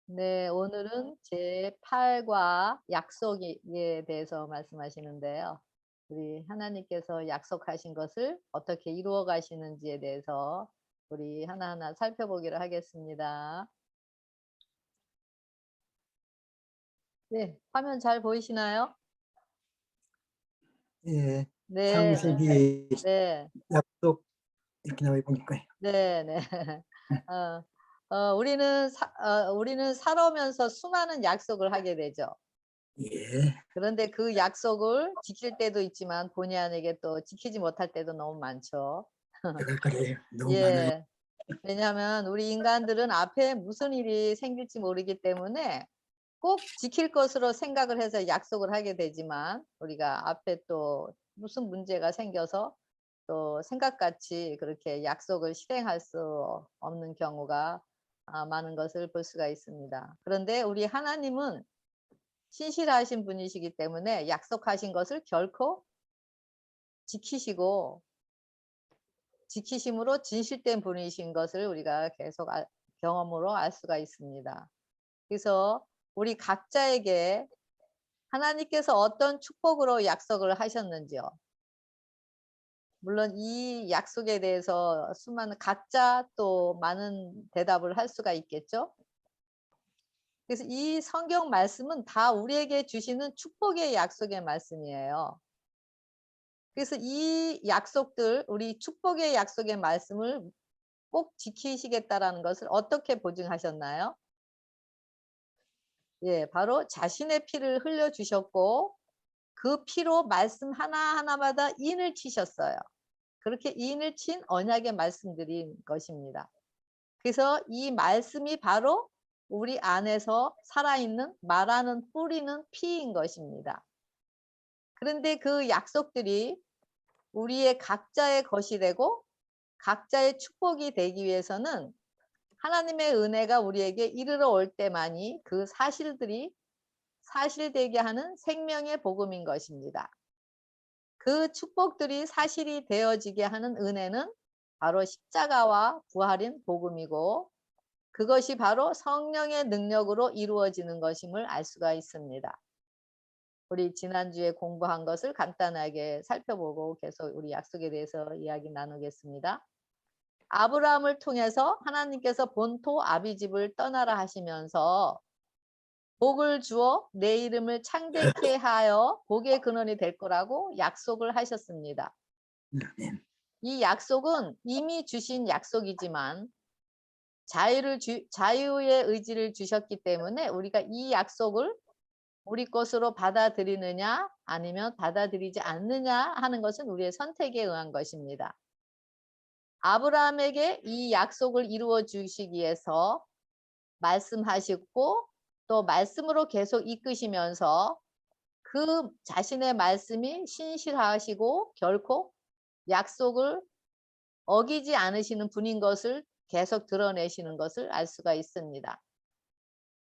네, 오늘은 제8과 약속에 대해서 말씀하시는데요. 우리 하나님께서 약속하신 것을 어떻게 이루어 가시는지에 대해서 우리 하나하나 살펴보기를 하겠습니다. 네, 화면 잘 보이시나요? 예, 네, 창세기 네, 약속 이렇게 나와 보니까요. 네, 네. 어, 우리는 살아오면서 수많은 약속을 하게 되죠. 예, 그런데 그 약속을 지킬 때도 있지만 본의 아니게 또 지키지 못할 때도 너무 많죠. 그래요. 너무 많아요. 예. 왜냐하면 우리 인간들은 앞에 무슨 일이 생길지 모르기 때문에 꼭 지킬 것으로 생각을 해서 약속을 하게 되지만 우리가 앞에 또 무슨 문제가 생겨서 또 생각같이 그렇게 약속을 실행할 수 없는 경우가 많은 것을 볼 수가 있습니다. 그런데 우리 하나님은 신실하신 분이시기 때문에 약속하신 것을 결코 지키시고 지키심으로 진실된 분이신 것을 우리가 계속 경험으로 알 수가 있습니다. 그래서 우리 각자에게 하나님께서 어떤 축복으로 약속을 하셨는지요. 물론 이 약속에 대해서 수많은 각자 또 많은 대답을 할 수가 있겠죠. 그래서 이 성경 말씀은 다 우리에게 주시는 축복의 약속의 말씀이에요. 그래서 이 약속들, 우리 축복의 약속의 말씀을 꼭 지키시겠다라는 것을 어떻게 보증하셨나요? 예, 바로 자신의 피를 흘려 주셨고 그 피로 말씀 하나하나마다 인을 치셨어요. 그렇게 인을 친 언약의 말씀드린 것입니다. 그래서 이 말씀이 바로 우리 안에서 살아있는 말하는 뿌리는 피인 것입니다. 그런데 그 약속들이 우리의 각자의 것이 되고 각자의 축복이 되기 위해서는 하나님의 은혜가 우리에게 이르러 올 때만이 그 사실들이 사실되게 하는 생명의 복음인 것입니다. 그 축복들이 사실이 되어지게 하는 은혜는 바로 십자가와 부활인 복음이고 그것이 바로 성령의 능력으로 이루어지는 것임을 알 수가 있습니다. 우리 지난주에 공부한 것을 간단하게 살펴보고 계속 우리 약속에 대해서 이야기 나누겠습니다. 아브라함을 통해서 하나님께서 본토 아비집을 떠나라 하시면서 복을 주어 내 이름을 창대케 하여 복의 근원이 될 거라고 약속을 하셨습니다. 네, 이 약속은 이미 주신 약속이지만 자유의 의지를 주셨기 때문에 우리가 이 약속을 우리 것으로 받아들이느냐 아니면 받아들이지 않느냐 하는 것은 우리의 선택에 의한 것입니다. 아브라함에게 이 약속을 이루어 주시기 위해서 말씀하시고 또 말씀으로 계속 이끄시면서 그 자신의 말씀이 신실하시고 결코 약속을 어기지 않으시는 분인 것을 계속 드러내시는 것을 알 수가 있습니다.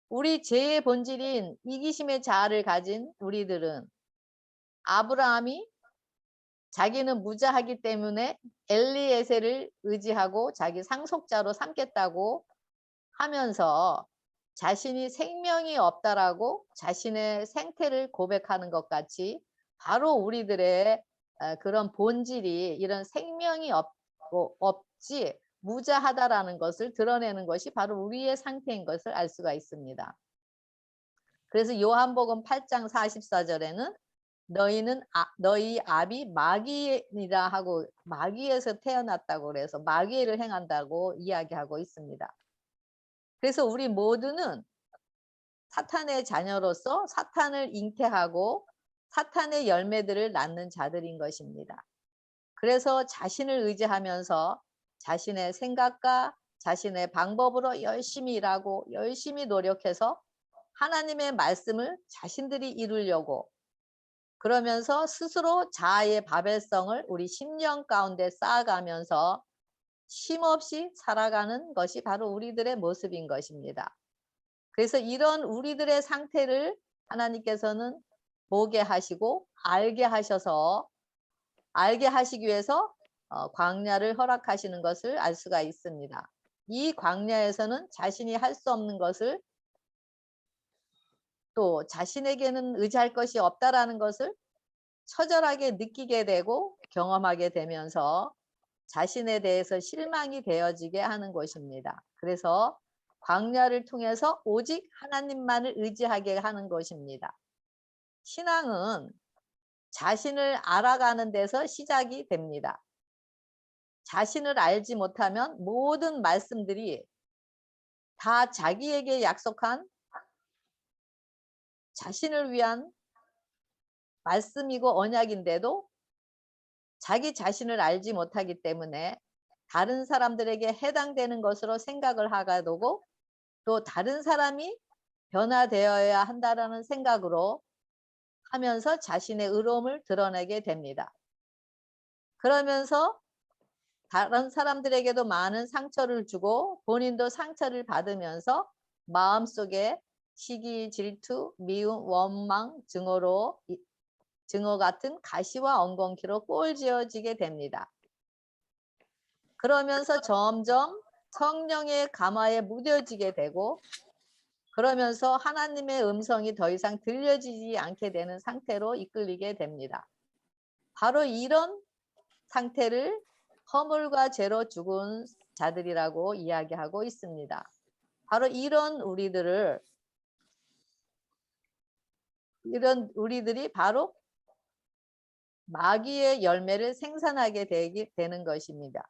우리 죄의 본질인 이기심의 자아를 가진 우리들은 아브라함이 자기는 무자하기 때문에 엘리에셀을 의지하고 자기 상속자로 삼겠다고 하면서 자신이 생명이 없다라고 자신의 생태를 고백하는 것 같이 바로 우리들의 그런 본질이 이런 생명이 없지 무자하다라는 것을 드러내는 것이 바로 우리의 상태인 것을 알 수가 있습니다. 그래서 요한복음 8장 44절에는 너희 압이 마귀이라 하고 마귀에서 태어났다고 그래서 마귀를 행한다고 이야기하고 있습니다. 그래서 우리 모두는 사탄의 자녀로서 사탄을 잉태하고 사탄의 열매들을 낳는 자들인 것입니다. 그래서 자신을 의지하면서 자신의 생각과 자신의 방법으로 열심히 일하고 열심히 노력해서 하나님의 말씀을 자신들이 이루려고 그러면서 스스로 자아의 바벨성을 우리 심령 가운데 쌓아가면서 쉼없이 살아가는 것이 바로 우리들의 모습인 것입니다. 그래서 이런 우리들의 상태를 하나님께서는 보게 하시고 알게 하셔서 알게 하시기 위해서 광야를 허락하시는 것을 알 수가 있습니다. 이 광야에서는 자신이 할 수 없는 것을 또 자신에게는 의지할 것이 없다라는 것을 처절하게 느끼게 되고 경험하게 되면서 자신에 대해서 실망이 되어지게 하는 것입니다. 그래서 광야를 통해서 오직 하나님만을 의지하게 하는 것입니다. 신앙은 자신을 알아가는 데서 시작이 됩니다. 자신을 알지 못하면 모든 말씀들이 다 자기에게 약속한 자신을 위한 말씀이고 언약인데도 자기 자신을 알지 못하기 때문에 다른 사람들에게 해당되는 것으로 생각을 하게 되고 또 다른 사람이 변화되어야 한다라는 생각으로 하면서 자신의 의로움을 드러내게 됩니다. 그러면서 다른 사람들에게도 많은 상처를 주고 본인도 상처를 받으면서 마음속에 시기, 질투, 미움, 원망, 증오 같은 가시와 엉겅퀴로 꼴지어지게 됩니다. 그러면서 점점 성령의 감화에 무뎌지게 되고 그러면서 하나님의 음성이 더 이상 들려지지 않게 되는 상태로 이끌리게 됩니다. 바로 이런 상태를 허물과 죄로 죽은 자들이라고 이야기하고 있습니다. 바로 이런 우리들이 바로 마귀의 열매를 생산하게 되는 것입니다.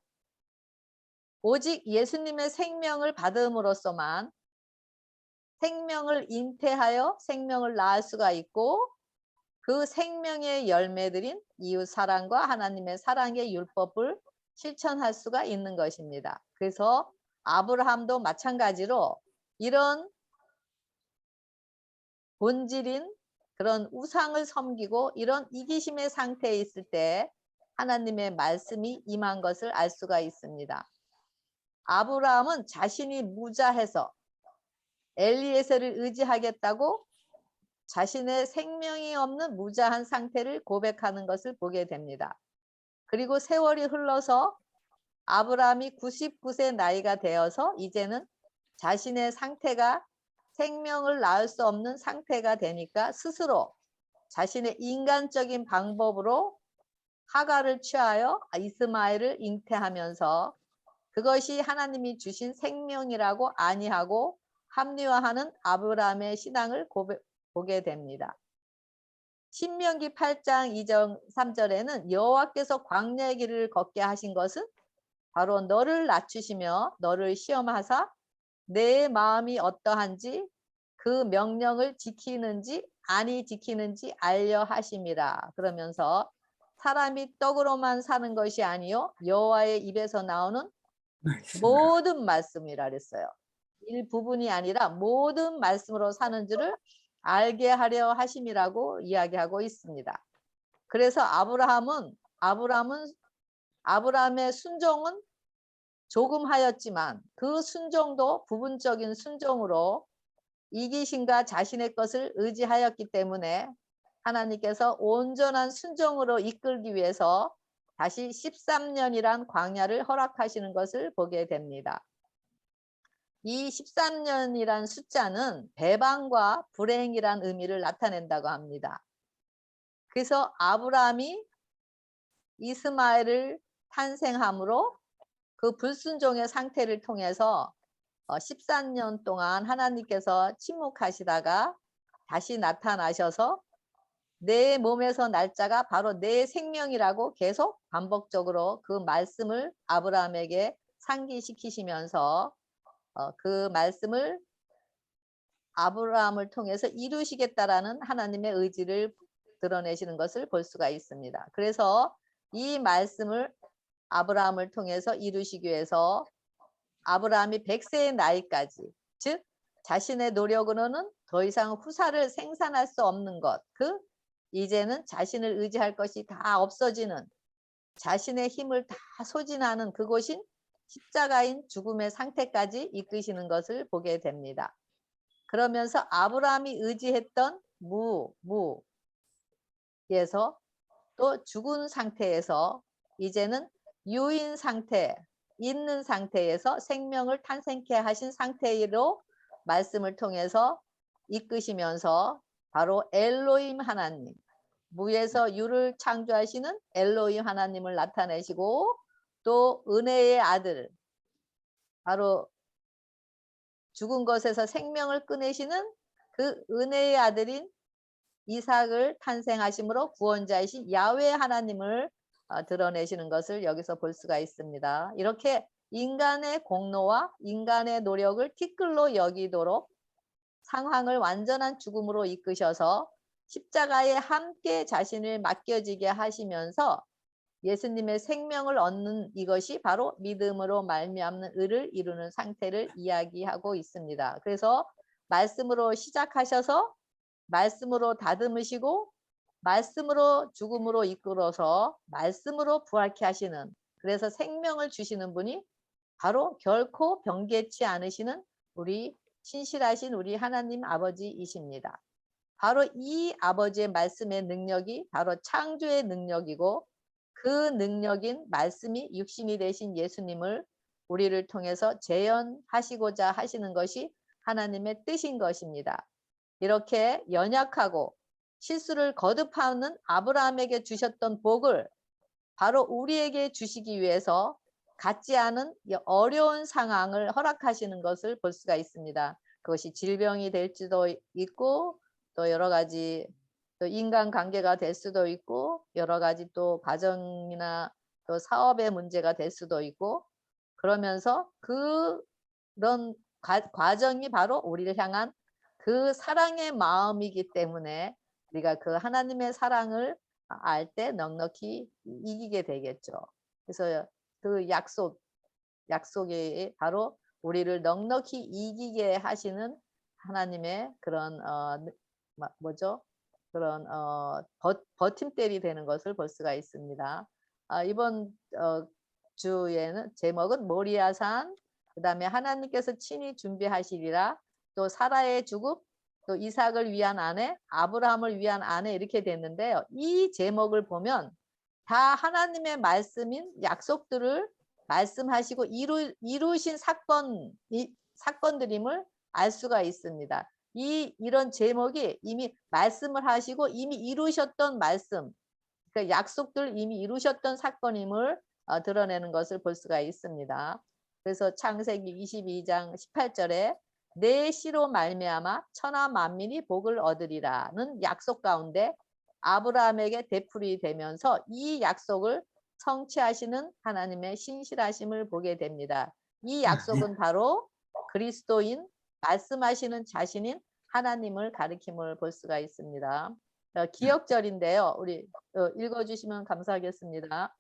오직 예수님의 생명을 받음으로써만 생명을 잉태하여 생명을 낳을 수가 있고 그 생명의 열매들인 이웃 사랑과 하나님의 사랑의 율법을 실천할 수가 있는 것입니다. 그래서 아브라함도 마찬가지로 이런 본질인 그런 우상을 섬기고 이런 이기심의 상태에 있을 때 하나님의 말씀이 임한 것을 알 수가 있습니다. 아브라함은 자신이 무자해서 엘리에셀을 의지하겠다고 자신의 생명이 없는 무자한 상태를 고백하는 것을 보게 됩니다. 그리고 세월이 흘러서 아브라함이 99세 나이가 되어서 이제는 자신의 상태가 생명을 낳을 수 없는 상태가 되니까 스스로 자신의 인간적인 방법으로 하가를 취하여 이스마엘을 잉태하면서 그것이 하나님이 주신 생명이라고 아니하고 합리화하는 아브라함의 신앙을 보게 됩니다. 신명기 8장 2절 3절에는 여호와께서 광야의 길을 걷게 하신 것은 바로 너를 낮추시며 너를 시험하사 내 마음이 어떠한지 그 명령을 지키는지 아니 지키는지 알려 하심이라. 그러면서 사람이 떡으로만 사는 것이 아니요 여호와의 입에서 나오는 모든 말씀이라 그랬어요. 일부분이 아니라 모든 말씀으로 사는 줄을 알게 하려 하심이라고 이야기하고 있습니다. 그래서 아브라함의 순종은 조금 하였지만 그 순종도 부분적인 순종으로 이기심과 자신의 것을 의지하였기 때문에 하나님께서 온전한 순종으로 이끌기 위해서 다시 13년이란 광야를 허락하시는 것을 보게 됩니다. 이 13년이란 숫자는 배반과 불행이란 의미를 나타낸다고 합니다. 그래서 아브라함이 이스마엘을 탄생함으로 그 불순종의 상태를 통해서 13년 동안 하나님께서 침묵하시다가 다시 나타나셔서 내 몸에서 날짜가 바로 내 생명이라고 계속 반복적으로 그 말씀을 아브라함에게 상기시키시면서 그 말씀을 아브라함을 통해서 이루시겠다라는 하나님의 의지를 드러내시는 것을 볼 수가 있습니다. 그래서 이 말씀을 아브라함을 통해서 이루시기 위해서 아브라함이 100세의 나이까지 즉 자신의 노력으로는 더 이상 후사를 생산할 수 없는 것 이제는 자신을 의지할 것이 다 없어지는 자신의 힘을 다 소진하는 그곳인 십자가인 죽음의 상태까지 이끄시는 것을 보게 됩니다. 그러면서 아브라함이 의지했던 무에서 또 죽은 상태에서 이제는 유인 상태, 있는 상태에서 생명을 탄생케 하신 상태로 말씀을 통해서 이끄시면서 바로 엘로힘 하나님, 무에서 유를 창조하시는 엘로힘 하나님을 나타내시고, 또 은혜의 아들, 바로 죽은 것에서 생명을 꺼내시는 그 은혜의 아들인 이삭을 탄생하심으로 구원자이신 야훼 하나님을 드러내시는 것을 여기서 볼 수가 있습니다. 이렇게 인간의 공로와 인간의 노력을 티끌로 여기도록 상황을 완전한 죽음으로 이끄셔서 십자가에 함께 자신을 맡겨지게 하시면서 예수님의 생명을 얻는, 이것이 바로 믿음으로 말미암는 의를 이루는 상태를 이야기하고 있습니다. 그래서 말씀으로 시작하셔서 말씀으로 다듬으시고 말씀으로 죽음으로 이끌어서 말씀으로 부활케 하시는, 그래서 생명을 주시는 분이 바로 결코 변개치 않으시는 우리 신실하신 우리 하나님 아버지이십니다. 바로 이 아버지의 말씀의 능력이 바로 창조의 능력이고, 그 능력인 말씀이 육신이 되신 예수님을 우리를 통해서 재현하시고자 하시는 것이 하나님의 뜻인 것입니다. 이렇게 연약하고 실수를 거듭하는 아브라함에게 주셨던 복을 바로 우리에게 주시기 위해서 같지 않은 어려운 상황을 허락하시는 것을 볼 수가 있습니다. 그것이 질병이 될지도 있고, 또 여러 가지 또 인간관계가 될 수도 있고, 여러 가지 또 가정이나 또 사업의 문제가 될 수도 있고, 그러면서 그런 과정이 바로 우리를 향한 그 사랑의 마음이기 때문에 우리가 그 하나님의 사랑을 알 때 넉넉히 이기게 되겠죠. 그래서 그 약속이 바로 우리를 넉넉히 이기게 하시는 하나님의 그런 그런 버팀대이 되는 것을 볼 수가 있습니다. 이번 주에는 제목은 모리아산, 그다음에 하나님께서 친히 준비하시리라, 또 사라의 죽음, 또 이삭을 위한 아내, 아브라함을 위한 아내, 이렇게 됐는데요. 이 제목을 보면 다 하나님의 말씀인 약속들을 말씀하시고 이루신 사건들임을 알 수가 있습니다. 이런 제목이 이미 말씀을 하시고 이미 이루셨던 말씀, 그러니까 약속들 이미 이루셨던 사건임을 드러내는 것을 볼 수가 있습니다. 그래서 창세기 22장 18절에 내 씨로 말미암아 천하 만민이 복을 얻으리라는 약속 가운데 아브라함에게 되풀이 되면서 이 약속을 성취하시는 하나님의 신실하심을 보게 됩니다. 이 약속은 바로 그리스도인, 말씀하시는 자신인 하나님을 가리킴을 볼 수가 있습니다. 기억절인데요. 우리 읽어주시면 감사하겠습니다.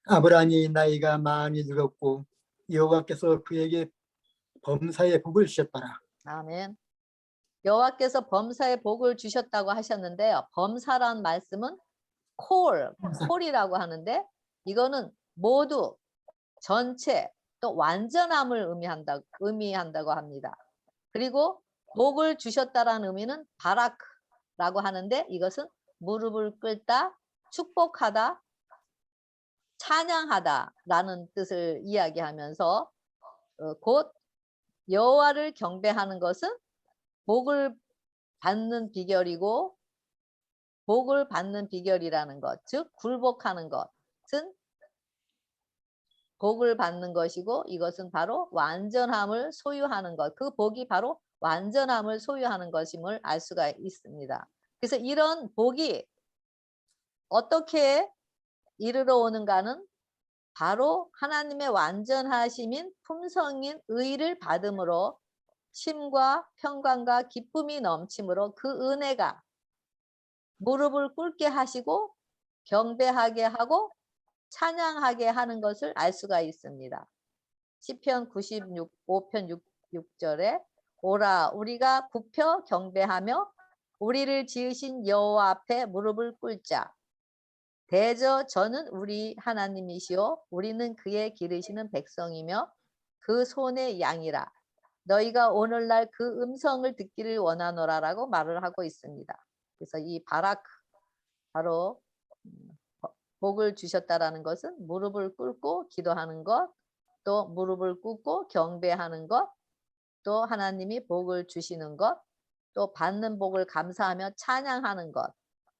아브라함이 나이가 많이 늙었고 여호와께서 그에게 범사의 복을 주셨더라. 아멘. 여호와께서 범사의 복을 주셨다고 하셨는데요. 범사란 말씀은 콜이라고 하는데, 이거는 모두, 전체, 또 완전함을 의미한다고 합니다. 그리고 복을 주셨다라는 의미는 바라크라고 하는데, 이것은 무릎을 꿇다, 축복하다, 찬양하다라는 뜻을 이야기하면서 곧 여호와를 경배하는 것은 복을 받는 비결이고, 복을 받는 비결이라는 것, 즉 굴복하는 것은 복을 받는 것이고, 이것은 바로 완전함을 소유하는 것, 그 복이 바로 완전함을 소유하는 것임을 알 수가 있습니다. 그래서 이런 복이 어떻게 이르러 오는가는 바로 하나님의 완전하심인 품성인 의를 받음으로 쉼과 평강과 기쁨이 넘침으로 그 은혜가 무릎을 꿇게 하시고 경배하게 하고 찬양하게 하는 것을 알 수가 있습니다. 시편 95편 6절에 오라 우리가 굽혀 경배하며 우리를 지으신 여호와 앞에 무릎을 꿇자. 대저 저는 우리 하나님이시오 우리는 그의 기르시는 백성이며 그 손의 양이라. 너희가 오늘날 그 음성을 듣기를 원하노라라고 말을 하고 있습니다. 그래서 이 바라크, 바로 복을 주셨다라는 것은 무릎을 꿇고 기도하는 것, 또 무릎을 꿇고 경배하는 것, 또 하나님이 복을 주시는 것, 또 받는 복을 감사하며 찬양하는 것,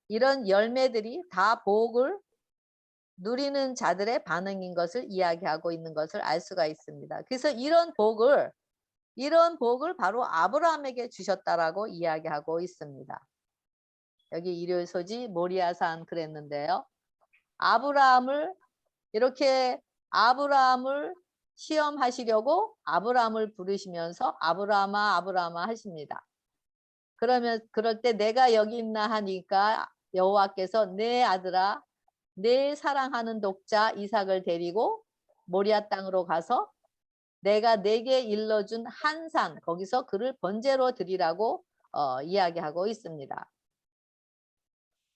이런 열매들이 다 복을 누리는 자들의 반응인 것을 이야기하고 있는 것을 알 수가 있습니다. 그래서 이런 복을 바로 아브라함에게 주셨다라고 이야기하고 있습니다. 여기 일요일 소지 모리아산 그랬는데요. 아브라함을 시험하시려고 아브라함을 부르시면서 아브라함아 아브라함아 하십니다. 그럴 때 내가 여기 있나 하니까 여호와께서 내 아들아 내 사랑하는 독자 이삭을 데리고 모리아 땅으로 가서 내가 내게 일러준 한 산 거기서 그를 번제로 드리라고 이야기하고 있습니다.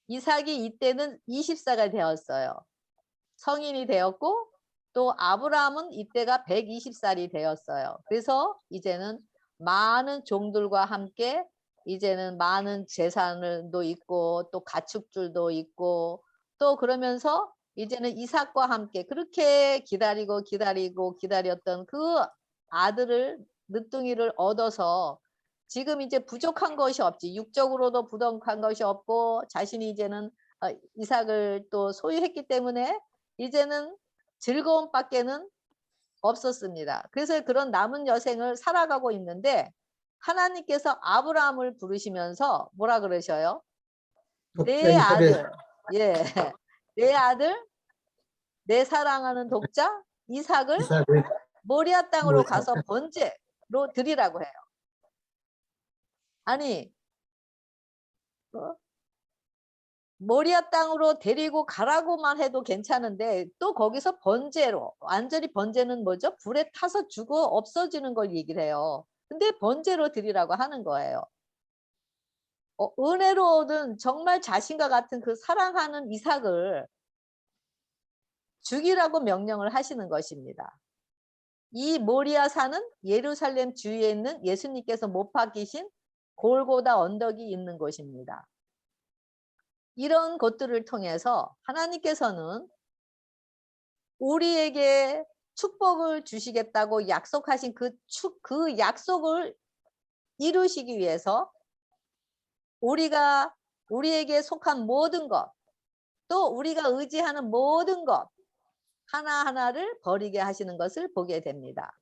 이삭이 이때는 20세가 되었어요. 성인이 되었고 또 아브라함은 이때가 120살이 되었어요. 그래서 이제는 많은 종들과 함께 이제는 많은 재산도 있고 또 가축들도 있고 또 그러면서 이제는 이삭과 함께 그렇게 기다렸던 그 아들을 늦둥이를 얻어서 지금 이제 부족한 것이 없지. 육적으로도 부족한 것이 없고 자신이 이제는 이삭을 또 소유했기 때문에 이제는 즐거움밖에는 없었습니다. 그래서 그런 남은 여생을 살아가고 있는데 하나님께서 아브라함을 부르시면서 뭐라 그러셔요? 내 아들, 예, 내 아들, 내 사랑하는 독자 이삭을 이삭을 모리아 땅으로 모리아 가서 땅. 번제로 드리라고 해요. 아니, 모리아 땅으로 데리고 가라고만 해도 괜찮은데 또 거기서 번제로, 완전히 번제는 뭐죠? 불에 타서 죽어 없어지는 걸 얘기를 해요. 근데 번제로 드리라고 하는 거예요. 은혜로 얻은 정말 자신과 같은 그 사랑하는 이삭을 죽이라고 명령을 하시는 것입니다. 이 모리아 산은 예루살렘 주위에 있는 예수님께서 못 박히신 골고다 언덕이 있는 곳입니다. 이런 것들을 통해서 하나님께서는 우리에게 축복을 주시겠다고 약속하신 그 약속을 이루시기 위해서 우리에게 속한 모든 것, 또 우리가 의지하는 모든 것 하나하나를 버리게 하시는 것을 보게 됩니다.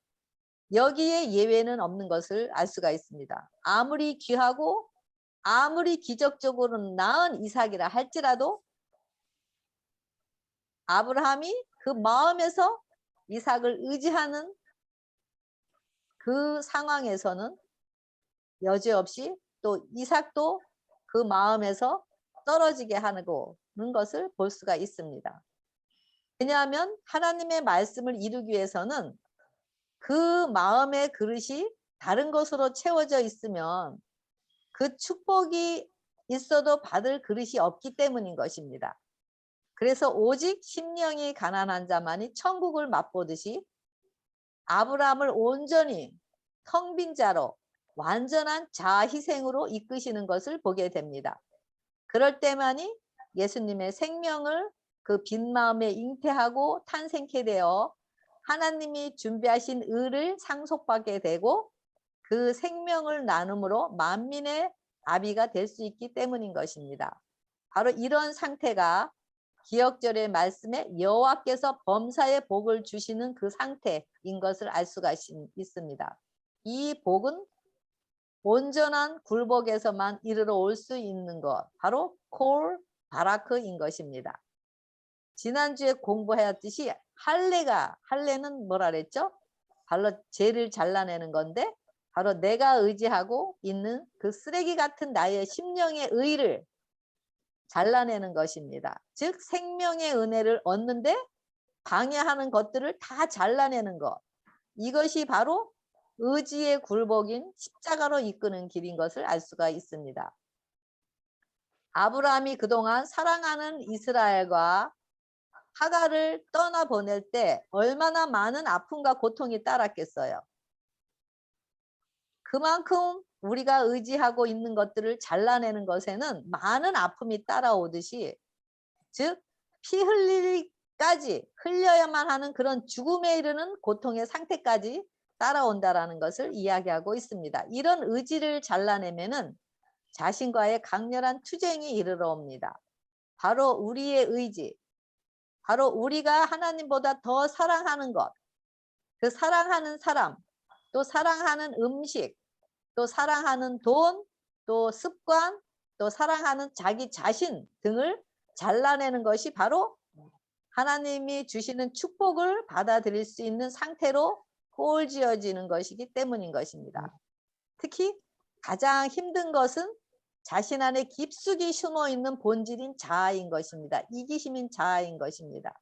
여기에 예외는 없는 것을 알 수가 있습니다. 아무리 귀하고 아무리 기적적으로 낳은 이삭이라 할지라도 아브라함이 그 마음에서 이삭을 의지하는 그 상황에서는 여지없이 또 이삭도 그 마음에서 떨어지게 하는 것을 볼 수가 있습니다. 왜냐하면 하나님의 말씀을 이루기 위해서는 그 마음의 그릇이 다른 것으로 채워져 있으면 그 축복이 있어도 받을 그릇이 없기 때문인 것입니다. 그래서 오직 심령이 가난한 자만이 천국을 맛보듯이 아브라함을 온전히 텅 빈 자로 완전한 자희생으로 이끄시는 것을 보게 됩니다. 그럴 때만이 예수님의 생명을 그 빈 마음에 잉태하고 탄생케 되어 하나님이 준비하신 의를 상속받게 되고 그 생명을 나눔으로 만민의 아비가 될 수 있기 때문인 것입니다. 바로 이런 상태가 기억절의 말씀에 여호와께서 범사에 복을 주시는 그 상태인 것을 알 수가 있습니다. 이 복은 온전한 굴복에서만 이르러 올 수 있는 것, 바로 콜 바라크인 것입니다. 지난주에 공부하였듯이 할례는 뭐라 그랬죠? 바로 죄를 잘라내는 건데 바로 내가 의지하고 있는 그 쓰레기 같은 나의 심령의 의를 잘라내는 것입니다. 즉 생명의 은혜를 얻는데 방해하는 것들을 다 잘라내는 것. 이것이 바로 의지의 굴복인 십자가로 이끄는 길인 것을 알 수가 있습니다. 아브라함이 그동안 사랑하는 이스라엘과 하갈을 떠나보낼 때 얼마나 많은 아픔과 고통이 따랐겠어요. 그만큼 우리가 의지하고 있는 것들을 잘라내는 것에는 많은 아픔이 따라오듯이 즉 피 흘려야만 하는 그런 죽음에 이르는 고통의 상태까지 따라온다라는 것을 이야기하고 있습니다. 이런 의지를 잘라내면은 자신과의 강렬한 투쟁이 이르러 옵니다. 바로 우리의 의지, 바로 우리가 하나님보다 더 사랑하는 것, 그 사랑하는 사람, 또 사랑하는 음식, 또 사랑하는 돈, 또 습관, 또 사랑하는 자기 자신 등을 잘라내는 것이 바로 하나님이 주시는 축복을 받아들일 수 있는 상태로 꼴지어지는 것이기 때문인 것입니다. 특히 가장 힘든 것은 자신 안에 깊숙이 숨어 있는 본질인 자아인 것입니다. 이기심인 자아인 것입니다.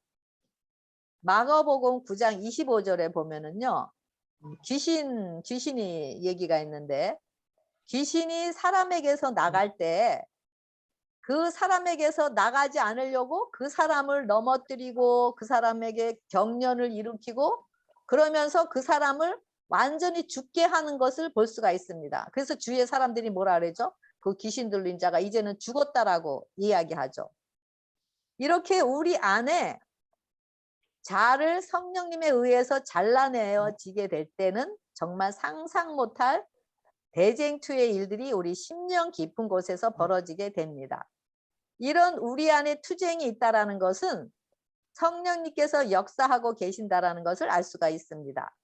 마가복음 9장 25절에 보면은요. 귀신이 얘기가 있는데 귀신이 사람에게서 나갈 때 그 사람에게서 나가지 않으려고 그 사람을 넘어뜨리고 그 사람에게 경련을 일으키고 그러면서 그 사람을 완전히 죽게 하는 것을 볼 수가 있습니다. 그래서 주위의 사람들이 뭐라 그러죠? 그 귀신 들린 자가 이제는 죽었다라고 이야기하죠. 이렇게 우리 안에 자아를 성령님에 의해서 잘라내어지게 될 때는 정말 상상 못할 대쟁투의 일들이 우리 심령 깊은 곳에서 벌어지게 됩니다. 이런 우리 안에 투쟁이 있다라는 것은 성령님께서 역사하고 계신다라는 것을 알 수가 있습니다.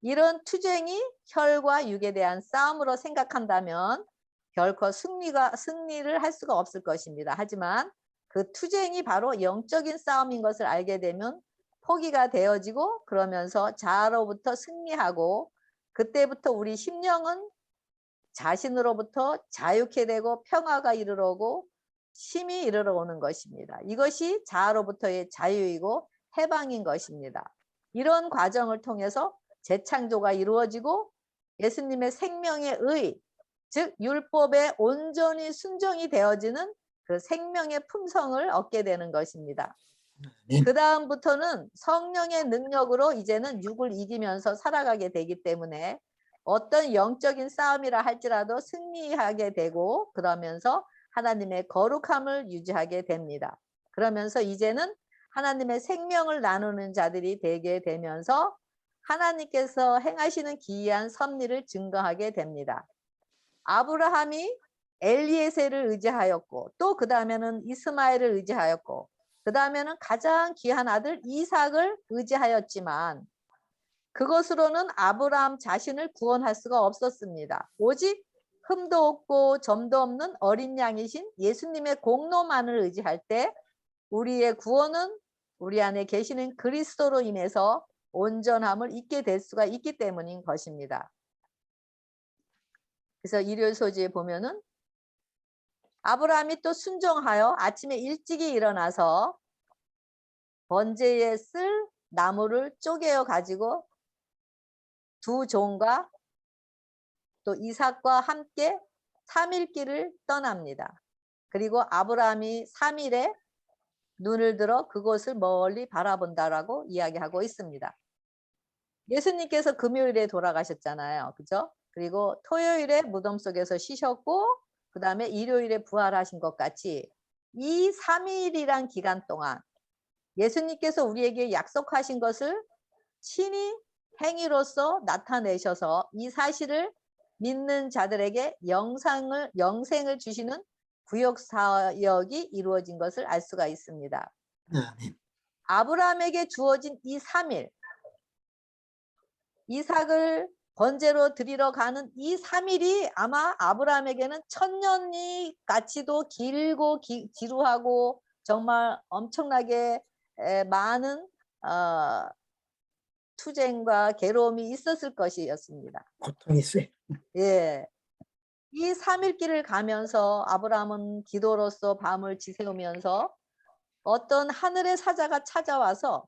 이런 투쟁이 혈과 육에 대한 싸움으로 생각한다면 결코 승리를 할 수가 없을 것입니다. 하지만 그 투쟁이 바로 영적인 싸움인 것을 알게 되면 포기가 되어지고 그러면서 자아로부터 승리하고 그때부터 우리 심령은 자신으로부터 자유케 되고 평화가 이르러 오고 쉼이 이르러 오는 것입니다. 이것이 자아로부터의 자유이고 해방인 것입니다. 이런 과정을 통해서 재창조가 이루어지고 예수님의 생명의 의, 즉 율법에 온전히 순종이 되어지는 그 생명의 품성을 얻게 되는 것입니다. 그 다음부터는 성령의 능력으로 이제는 육을 이기면서 살아가게 되기 때문에 어떤 영적인 싸움이라 할지라도 승리하게 되고 그러면서 하나님의 거룩함을 유지하게 됩니다. 그러면서 이제는 하나님의 생명을 나누는 자들이 되게 되면서 하나님께서 행하시는 기이한 섭리를 증거하게 됩니다. 아브라함이 엘리에셀을 의지하였고 또 그 다음에는 이스마엘을 의지하였고 그 다음에는 가장 귀한 아들 이삭을 의지하였지만 그것으로는 아브라함 자신을 구원할 수가 없었습니다. 오직 흠도 없고 점도 없는 어린 양이신 예수님의 공로만을 의지할 때 우리의 구원은 우리 안에 계시는 그리스도로 인해서 온전함을 잊게 될 수가 있기 때문인 것입니다. 그래서 일요일 소지에 보면은 아브라함이 또 순종하여 아침에 일찍이 일어나서 번제에 쓸 나무를 쪼개어 가지고 두 종과 또 이삭과 함께 3일 길을 떠납니다. 그리고 아브라함이 3일에 눈을 들어 그곳을 멀리 바라본다라고 이야기하고 있습니다. 예수님께서 금요일에 돌아가셨잖아요. 그죠? 그리고 토요일에 무덤 속에서 쉬셨고 그 다음에 일요일에 부활하신 것 같이 이 3일이란 기간 동안 예수님께서 우리에게 약속하신 것을 친히 행위로서 나타내셔서 이 사실을 믿는 자들에게 영생을 주시는 구역 사역이 이루어진 것을 알 수가 있습니다. 아브라함에게 주어진 이 3일, 이삭을 번제로 드리러 가는 이 3일이 아마 아브라함에게는 천년이 같이도 길고 지루하고 정말 엄청나게 많은 투쟁과 괴로움이 있었을 것이었습니다. 고통이 있어요. 예. 이 3일 길을 가면서 아브라함은 기도로서 밤을 지새우면서 어떤 하늘의 사자가 찾아와서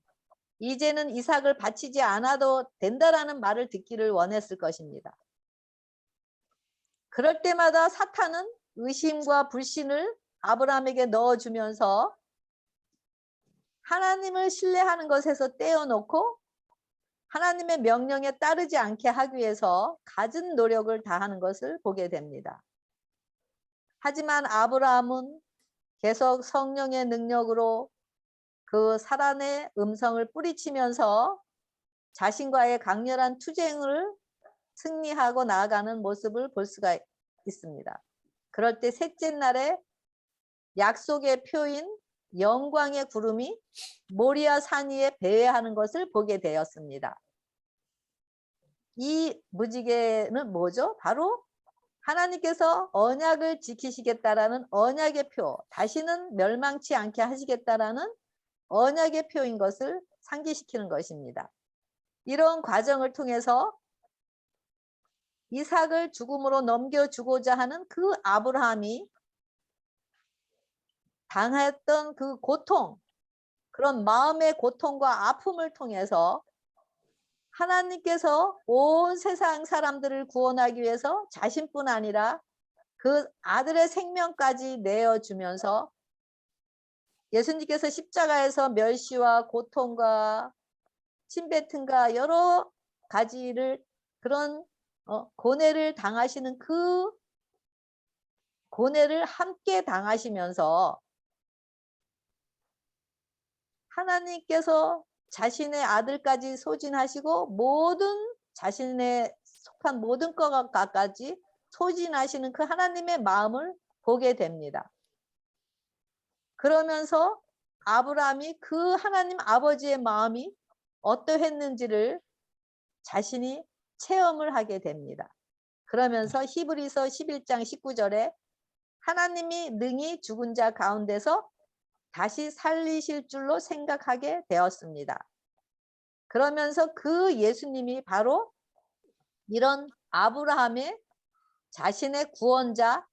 이제는 이삭을 바치지 않아도 된다라는 말을 듣기를 원했을 것입니다. 그럴 때마다 사탄은 의심과 불신을 아브라함에게 넣어주면서 하나님을 신뢰하는 것에서 떼어놓고 하나님의 명령에 따르지 않게 하기 위해서 갖은 노력을 다하는 것을 보게 됩니다. 하지만 아브라함은 계속 성령의 능력으로 그 사란의 음성을 뿌리치면서 자신과의 강렬한 투쟁을 승리하고 나아가는 모습을 볼 수가 있습니다. 그럴 때 셋째 날에 약속의 표인 영광의 구름이 모리아 산 위에 배회하는 것을 보게 되었습니다. 이 무지개는 뭐죠? 바로 하나님께서 언약을 지키시겠다라는 언약의 표, 다시는 멸망치 않게 하시겠다라는 언약의 표인 것을 상기시키는 것입니다. 이런 과정을 통해서 이삭을 죽음으로 넘겨주고자 하는 그 아브라함이 당했던 그 고통, 그런 마음의 고통과 아픔을 통해서 하나님께서 온 세상 사람들을 구원하기 위해서 자신뿐 아니라 그 아들의 생명까지 내어주면서 예수님께서 십자가에서 멸시와 고통과 침뱉음과 여러 가지를 그런 고뇌를 당하시는 그 고뇌를 함께 당하시면서 하나님께서 자신의 아들까지 소진하시고 모든 자신의 속한 모든 것까지 소진하시는 그 하나님의 마음을 보게 됩니다. 그러면서 아브라함이 그 하나님 아버지의 마음이 어떠했는지를 자신이 체험을 하게 됩니다. 그러면서 히브리서 11장 19절에 하나님이 능히 죽은 자 가운데서 다시 살리실 줄로 생각하게 되었습니다. 그러면서 그 예수님이 바로 이런 아브라함의 자신의 구원자,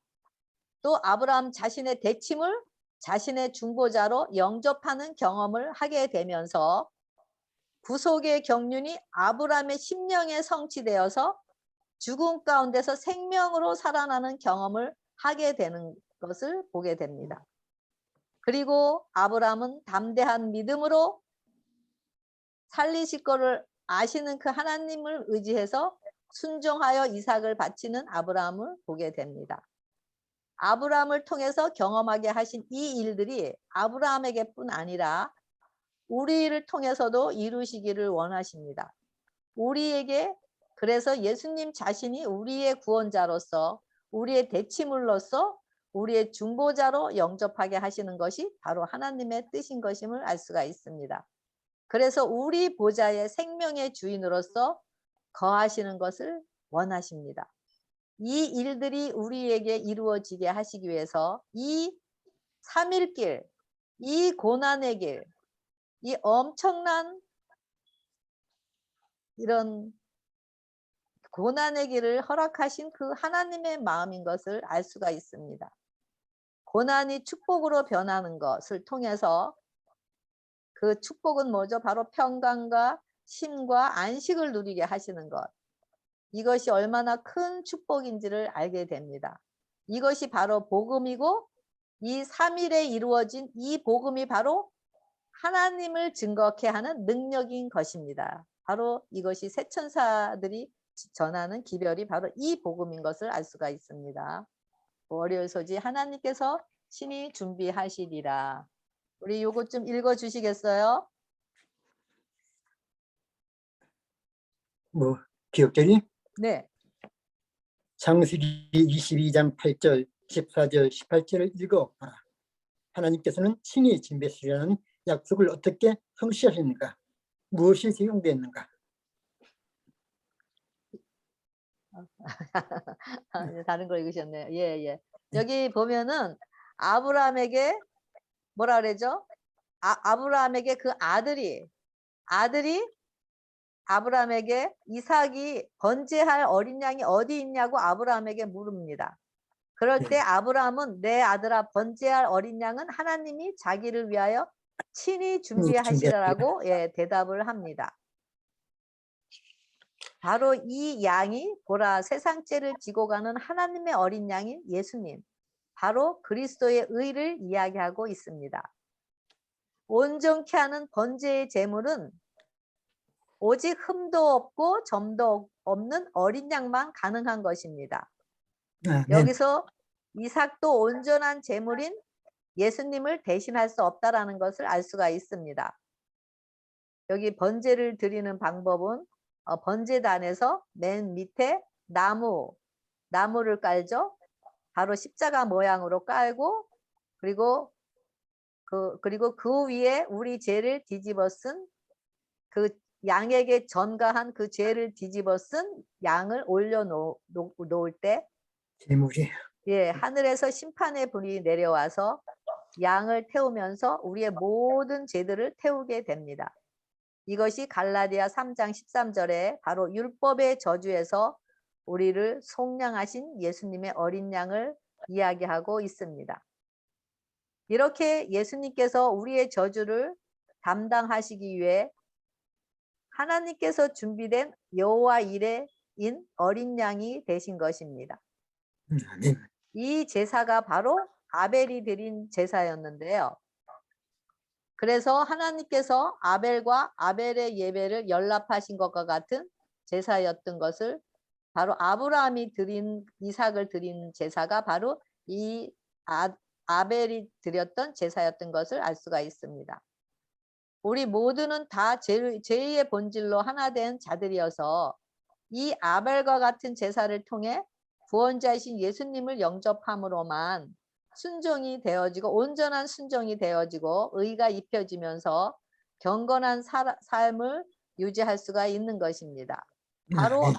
또 아브라함 자신의 대침을 자신의 중보자로 영접하는 경험을 하게 되면서 구속의 경륜이 아브라함의 심령에 성취되어서 죽음 가운데서 생명으로 살아나는 경험을 하게 되는 것을 보게 됩니다. 그리고 아브라함은 담대한 믿음으로 살리실 것을 아시는 그 하나님을 의지해서 순종하여 이삭을 바치는 아브라함을 보게 됩니다. 아브라함을 통해서 경험하게 하신 이 일들이 아브라함에게뿐 아니라 우리를 통해서도 이루시기를 원하십니다. 우리에게 그래서 예수님 자신이 우리의 구원자로서 우리의 대치물로서 우리의 중보자로 영접하게 하시는 것이 바로 하나님의 뜻인 것임을 알 수가 있습니다. 그래서 우리 보좌의 생명의 주인으로서 거하시는 것을 원하십니다. 이 일들이 우리에게 이루어지게 하시기 위해서 이 3일 길, 이 고난의 길, 이 엄청난 이런 고난의 길을 허락하신 그 하나님의 마음인 것을 알 수가 있습니다. 고난이 축복으로 변하는 것을 통해서 그 축복은 뭐죠? 바로 평강과 쉼과 안식을 누리게 하시는 것. 이것이 얼마나 큰 축복인지를 알게 됩니다. 이것이 바로 복음이고 이 3일에 이루어진 이 복음이 바로 하나님을 증거케 하는 능력인 것입니다. 바로 이것이 새 천사들이 전하는 기별이 바로 이 복음인 것을 알 수가 있습니다. 월요일 소지 하나님께서 신이 준비하시리라. 우리 요거 좀 읽어 주시겠어요? 뭐 기억절이 네. 창세기 22장 8절, 14절, 18절을 읽어봐라. 하나님께서는 친히 준비하시리라는 약속을 어떻게 성취하십니까? 무엇이 적용되었는가? 다른 걸 읽으셨네요. 예, 예. 여기 보면은 아브라함에게 뭐라 그러죠? 아브라함에게 그 아들이 아브라함에게 이삭이 번제할 어린 양이 어디 있냐고 아브라함에게 물습니다. 그럴 때 아브라함은 내 아들아 번제할 어린 양은 하나님이 자기를 위하여 친히 준비하시라고 대답을 합니다. 바로 이 양이 보라 세상 죄를 지고 가는 하나님의 어린 양인 예수님, 바로 그리스도의 의를 이야기하고 있습니다. 온전케 하는 번제의 제물은 오직 흠도 없고 점도 없는 어린 양만 가능한 것입니다. 네. 여기서 이삭도 온전한 제물인 예수님을 대신할 수 없다라는 것을 알 수가 있습니다. 여기 번제를 드리는 방법은 번제단에서 맨 밑에 나무를 깔죠. 바로 십자가 모양으로 깔고 그리고 그 위에 우리 죄를 뒤집어 쓴 그 양에게 전가한 그 죄를 뒤집어 쓴 양을 올려 놓을 때 제물이 예, 하늘에서 심판의 불이 내려와서 양을 태우면서 우리의 모든 죄들을 태우게 됩니다. 이것이 갈라디아 3장 13절에 바로 율법의 저주에서 우리를 속량하신 예수님의 어린 양을 이야기하고 있습니다. 이렇게 예수님께서 우리의 저주를 담당하시기 위해 하나님께서 준비된 여호와 이레인 어린 양이 되신 것입니다. 아멘. 이 제사가 바로 아벨이 드린 제사였는데요. 그래서 하나님께서 아벨과 아벨의 예배를 연합하신 것과 같은 제사였던 것을 바로 아브라함이 드린 이삭을 드린 제사가 바로 이 아벨이 드렸던 제사였던 것을 알 수가 있습니다. 우리 모두는 다 죄의 본질로 하나 된 자들이어서 이 아벨과 같은 제사를 통해 구원자이신 예수님을 영접함으로만 순종이 되어지고 온전한 순종이 되어지고 의가 입혀지면서 경건한 삶을 유지할 수가 있는 것입니다. 바로 아멘.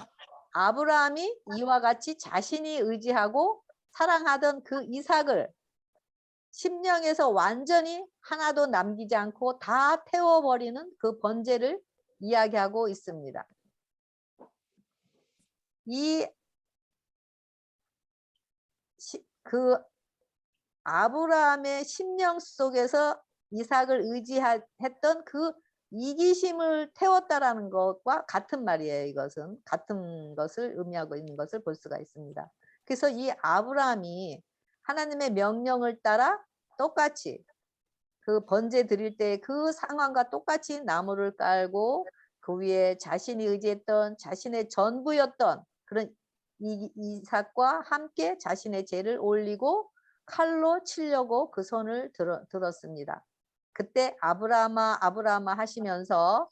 아브라함이 이와 같이 자신이 의지하고 사랑하던 그 이삭을 심령에서 완전히 하나도 남기지 않고 다 태워버리는 그 번제를 이야기하고 있습니다. 그 아브라함의 심령 속에서 이삭을 의지했던 그 이기심을 태웠다라는 것과 같은 말이에요. 이것은 같은 것을 의미하고 있는 것을 볼 수가 있습니다. 그래서 이 아브라함이 하나님의 명령을 따라 똑같이 그 번제 드릴 때 그 상황과 똑같이 나무를 깔고 그 위에 자신이 의지했던 자신의 전부였던 그런 이삭과 함께 자신의 죄를 올리고 칼로 치려고 그 손을 들었습니다. 그때 아브라함아 아브라함아 하시면서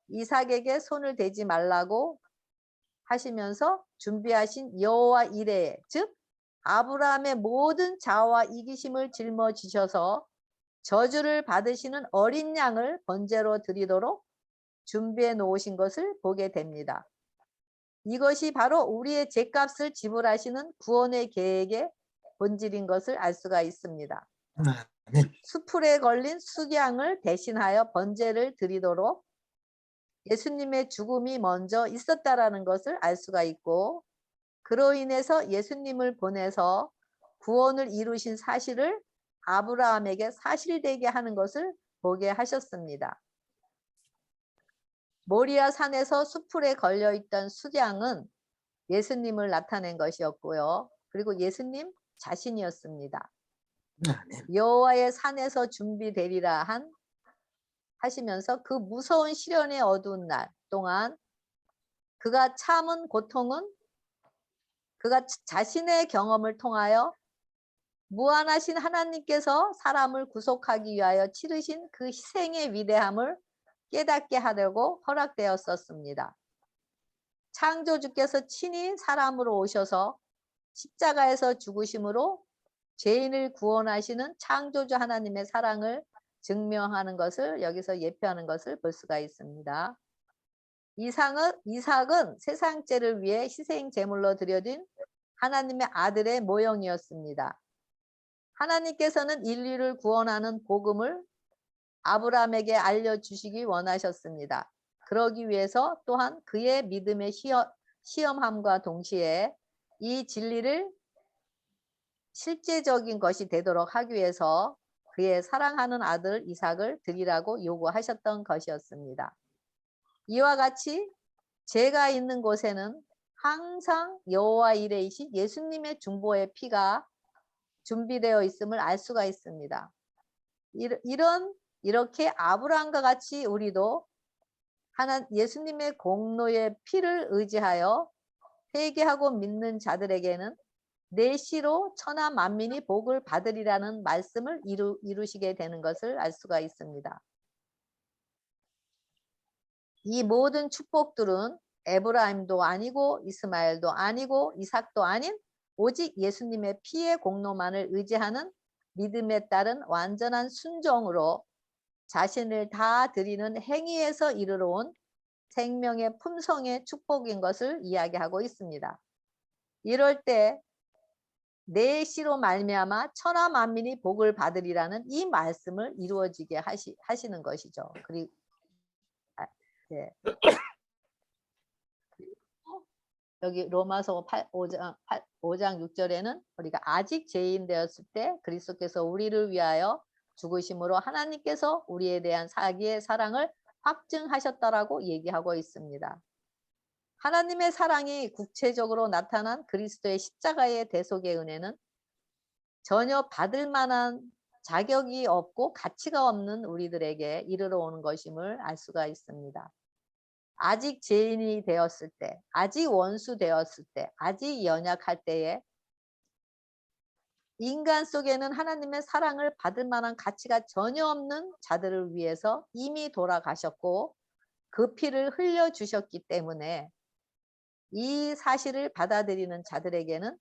이삭에게 손을 대지 말라고 하시면서 준비하신 여호와 이레 즉 아브라함의 모든 자아와 이기심을 짊어지셔서 저주를 받으시는 어린 양을 번제로 드리도록 준비해 놓으신 것을 보게 됩니다. 이것이 바로 우리의 죄값을 지불하시는 구원의 계획의 본질인 것을 알 수가 있습니다. 아멘. 수풀에 걸린 수양을 대신하여 번제를 드리도록 예수님의 죽음이 먼저 있었다라는 것을 알 수가 있고 그로 인해서 예수님을 보내서 구원을 이루신 사실을 아브라함에게 사실되게 하는 것을 보게 하셨습니다. 모리아 산에서 수풀에 걸려있던 수양은 예수님을 나타낸 것이었고요. 그리고 예수님 자신이었습니다. 아멘. 여호와의 산에서 준비되리라 하시면서 그 무서운 시련의 어두운 날 동안 그가 참은 고통은 그가 자신의 경험을 통하여 무한하신 하나님께서 사람을 구속하기 위하여 치르신 그 희생의 위대함을 깨닫게 하려고 허락되었었습니다. 창조주께서 친히 사람으로 오셔서 십자가에서 죽으심으로 죄인을 구원하시는 창조주 하나님의 사랑을 증명하는 것을 여기서 예표하는 것을 볼 수가 있습니다. 이삭은 세상 죄를 위해 희생 제물로 드려진 하나님의 아들의 모형이었습니다. 하나님께서는 인류를 구원하는 복음을 아브라함에게 알려주시기 원하셨습니다. 그러기 위해서 또한 그의 믿음의 시험함과 동시에 이 진리를 실제적인 것이 되도록 하기 위해서 그의 사랑하는 아들 이삭을 드리라고 요구하셨던 것이었습니다. 이와 같이 죄가 있는 곳에는 항상 여호와 이레이신 예수님의 중보의 피가 준비되어 있음을 알 수가 있습니다. 이렇게 아브라함과 같이 우리도 예수님의 공로의 피를 의지하여 회개하고 믿는 자들에게는 내시로 천하 만민이 복을 받으리라는 말씀을 이루시게 되는 것을 알 수가 있습니다. 이 모든 축복들은 에브라임도 아니고 이스마엘도 아니고 이삭도 아닌 오직 예수님의 피의 공로만을 의지하는 믿음에 따른 완전한 순종으로 자신을 다 드리는 행위에서 이르러 온 생명의 품성의 축복인 것을 이야기하고 있습니다. 이럴 때 내 씨로 말미암아 천하 만민이 복을 받으리라는 이 말씀을 이루어지게 하시는 것이죠. 그리고 네. 여기 로마서 5장 6절에는 우리가 아직 죄인 되었을 때 그리스도께서 우리를 위하여 죽으심으로 하나님께서 우리에 대한 자기의 사랑을 확증하셨다라고 얘기하고 있습니다. 하나님의 사랑이 구체적으로 나타난 그리스도의 십자가의 대속의 은혜는 전혀 받을 만한 자격이 없고 가치가 없는 우리들에게 이르러 오는 것임을 알 수가 있습니다. 아직 죄인이 되었을 때, 아직 원수 되었을 때, 아직 연약할 때에 인간 속에는 하나님의 사랑을 받을 만한 가치가 전혀 없는 자들을 위해서 이미 돌아가셨고 그 피를 흘려주셨기 때문에 이 사실을 받아들이는 자들에게는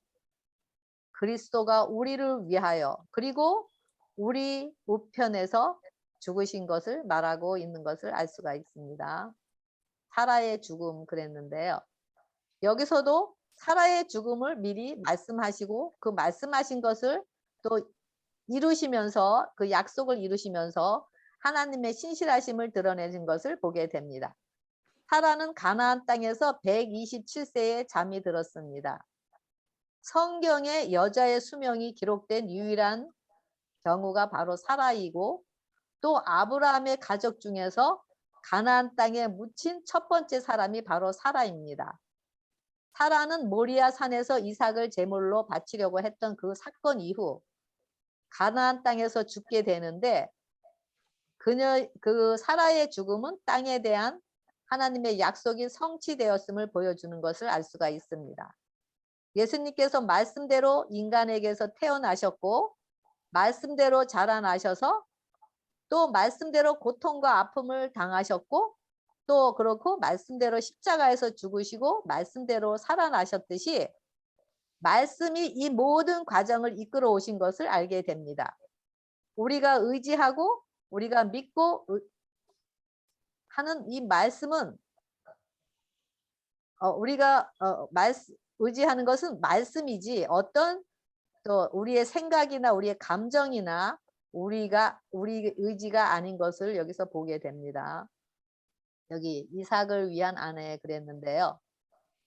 그리스도가 우리를 위하여 그리고 우리 우편에서 죽으신 것을 말하고 있는 것을 알 수가 있습니다. 사라의 죽음 그랬는데요. 여기서도 사라의 죽음을 미리 말씀하시고 그 말씀하신 것을 또 이루시면서 그 약속을 이루시면서 하나님의 신실하심을 드러내신 것을 보게 됩니다. 사라는 가나안 땅에서 127세에 잠이 들었습니다. 성경에 여자의 수명이 기록된 유일한 경우가 바로 사라이고 또 아브라함의 가족 중에서 가나안 땅에 묻힌 첫 번째 사람이 바로 사라입니다. 사라는 모리아 산에서 이삭을 제물로 바치려고 했던 그 사건 이후 가나안 땅에서 죽게 되는데 그 사라의 죽음은 땅에 대한 하나님의 약속이 성취되었음을 보여주는 것을 알 수가 있습니다. 예수님께서 말씀대로 인간에게서 태어나셨고 말씀대로 자라나셔서 또 말씀대로 고통과 아픔을 당하셨고 또 그렇고 말씀대로 십자가에서 죽으시고 말씀대로 살아나셨듯이 말씀이 이 모든 과정을 이끌어 오신 것을 알게 됩니다. 우리가 의지하고 우리가 믿고 하는 이 말씀은 우리가 의지하는 것은 말씀이지 어떤 또 우리의 생각이나 우리의 감정이나 우리 의지가 아닌 것을 여기서 보게 됩니다. 여기 이삭을 위한 아내 그랬는데요.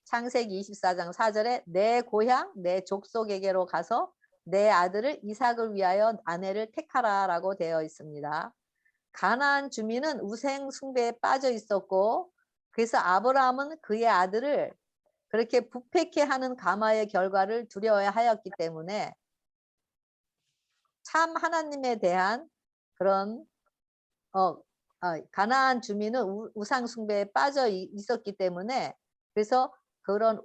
창세기 24장 4절에 내 고향 내 족속에게로 가서 내 아들을 이삭을 위하여 아내를 택하라라고 되어 있습니다. 가나안 주민은 우상 숭배에 빠져 있었고 그래서 아브라함은 그의 아들을 그렇게 부패케 하는 가마의 결과를 두려워하였기 때문에 참 하나님에 대한 그런 가나안 주민은 우상 숭배에 빠져 있었기 때문에 그래서 그런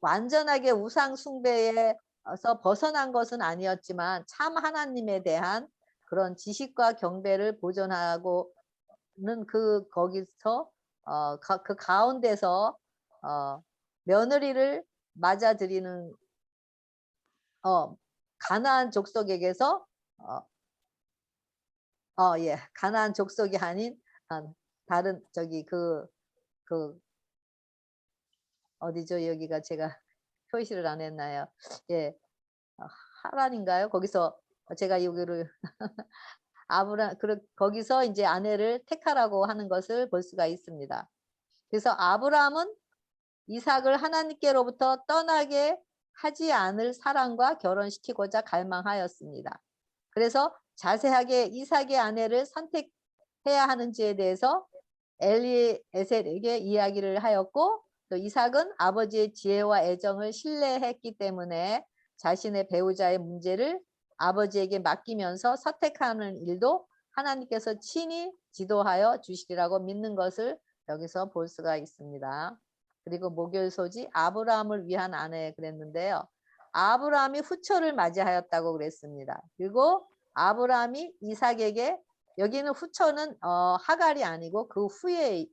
완전하게 우상 숭배에서 벗어난 것은 아니었지만 참 하나님에 대한 그런 지식과 경배를 보존하고는 거기서 그 가운데서 며느리를 맞아들이는 가나안 족속에게서 가나안 족속이 아닌 다른 저기 그 어디죠? 여기가 제가 표시를 안 했나요? 예, 하란인가요? 거기서 제가 여기를 거기서 이제 아내를 택하라고 하는 것을 볼 수가 있습니다. 그래서 아브라함은 이삭을 하나님께로부터 떠나게 하지 않을 사랑과 결혼시키고자 갈망하였습니다. 그래서 자세하게 이삭의 아내를 선택해야 하는지에 대해서 엘리에셀에게 이야기를 하였고 또 이삭은 아버지의 지혜와 애정을 신뢰했기 때문에 자신의 배우자의 문제를 아버지에게 맡기면서 선택하는 일도 하나님께서 친히 지도하여 주시리라고 믿는 것을 여기서 볼 수가 있습니다. 그리고 목요일 소지 아브라함을 위한 아내 그랬는데요. 아브라함이 후처를 맞이하였다고 그랬습니다. 그리고 아브라함이 이삭에게 여기는 후처는 하갈이 아니고 그 후에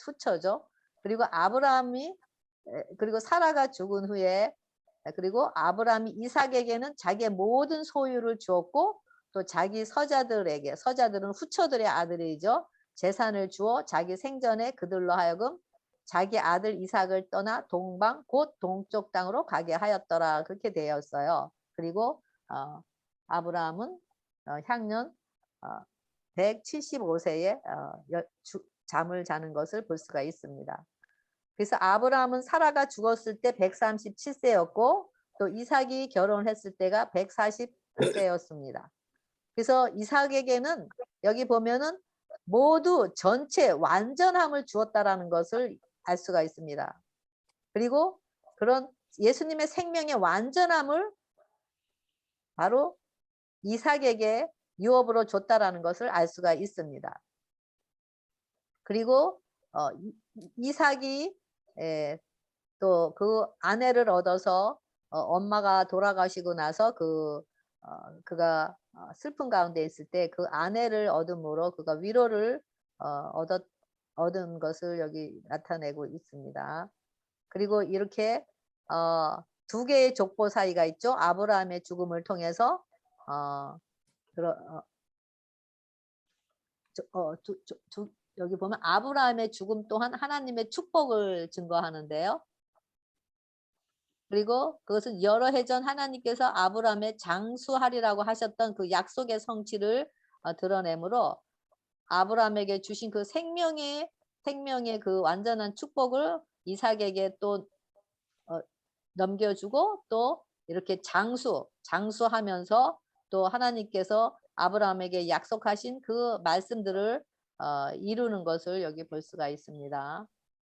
후처죠. 그리고 아브라함이 그리고 사라가 죽은 후에 그리고 아브라함이 이삭에게는 자기의 모든 소유를 주었고 또 자기 서자들은 후처들의 아들이죠. 재산을 주어 자기 생전에 그들로 하여금 자기 아들 이삭을 떠나 동방 곧 동쪽 땅으로 가게 하였더라. 그렇게 되었어요. 그리고 아브라함은 향년 175세에 잠을 자는 것을 볼 수가 있습니다. 그래서 아브라함은 사라가 죽었을 때 137세였고 또 이삭이 결혼했을 때가 149세였습니다. 그래서 이삭에게는 여기 보면은 모두 전체 완전함을 주었다라는 것을 알 수가 있습니다. 그리고 그런 예수님의 생명의 완전함을 바로 이삭에게 유업으로 줬다라는 것을 알 수가 있습니다. 그리고 이삭이 또 그 아내를 얻어서 엄마가 돌아가시고 나서 그가 슬픈 가운데 있을 때 그 아내를 얻음으로 그가 위로를 얻은 것을 여기 나타내고 있습니다. 그리고 이렇게 두 개의 족보 사이가 있죠. 아브라함의 죽음을 통해서 여기 보면 아브라함의 죽음 또한 하나님의 축복을 증거하는데요. 그리고 그것은 여러 해 전 하나님께서 아브라함의 장수하리라고 하셨던 그 약속의 성취를 드러내므로 아브라함에게 주신 그 생명의 그 완전한 축복을 이삭에게 또 넘겨주고 또 이렇게 장수하면서 또 하나님께서 아브라함에게 약속하신 그 말씀들을 이루는 것을 여기 볼 수가 있습니다.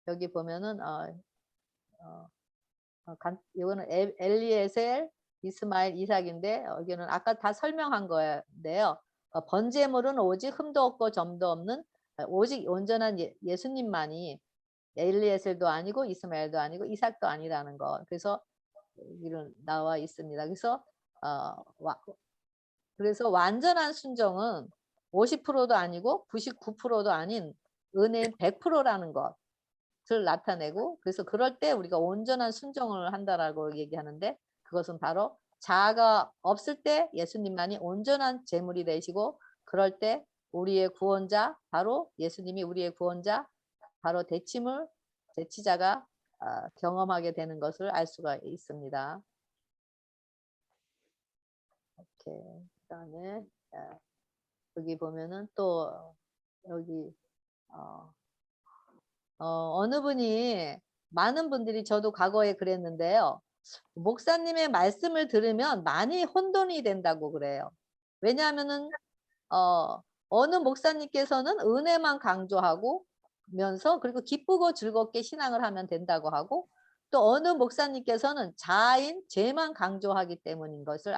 여기 보면은 이거는 엘리에셀, 이스마엘, 이삭인데 여기는 아까 다 설명한 거인데요. 번제물은 오직 흠도 없고 점도 없는 오직 온전한 예수님만이 엘리에셀도 아니고 이스마엘도 아니고 이삭도 아니라는 거. 그래서 여기는 나와 있습니다. 그래서 완전한 순종은 50%도 아니고 99%도 아닌 은혜인 100%라는 것을 나타내고 그래서 그럴 때 우리가 온전한 순종을 한다라고 얘기하는데 그것은 바로 자아가 없을 때 예수님만이 온전한 제물이 되시고 그럴 때 우리의 구원자 바로 예수님이 우리의 구원자 바로 대치자가 경험하게 되는 것을 알 수가 있습니다. 이렇게 그다음에 여기 보면은 또 여기 어느 분이 많은 분들이 저도 과거에 그랬는데요. 목사님의 말씀을 들으면 많이 혼돈이 된다고 그래요. 왜냐하면은 어느 목사님께서는 은혜만 강조하고 면서 그리고 기쁘고 즐겁게 신앙을 하면 된다고 하고 또 어느 목사님께서는 자아인 죄만 강조하기 때문인 것을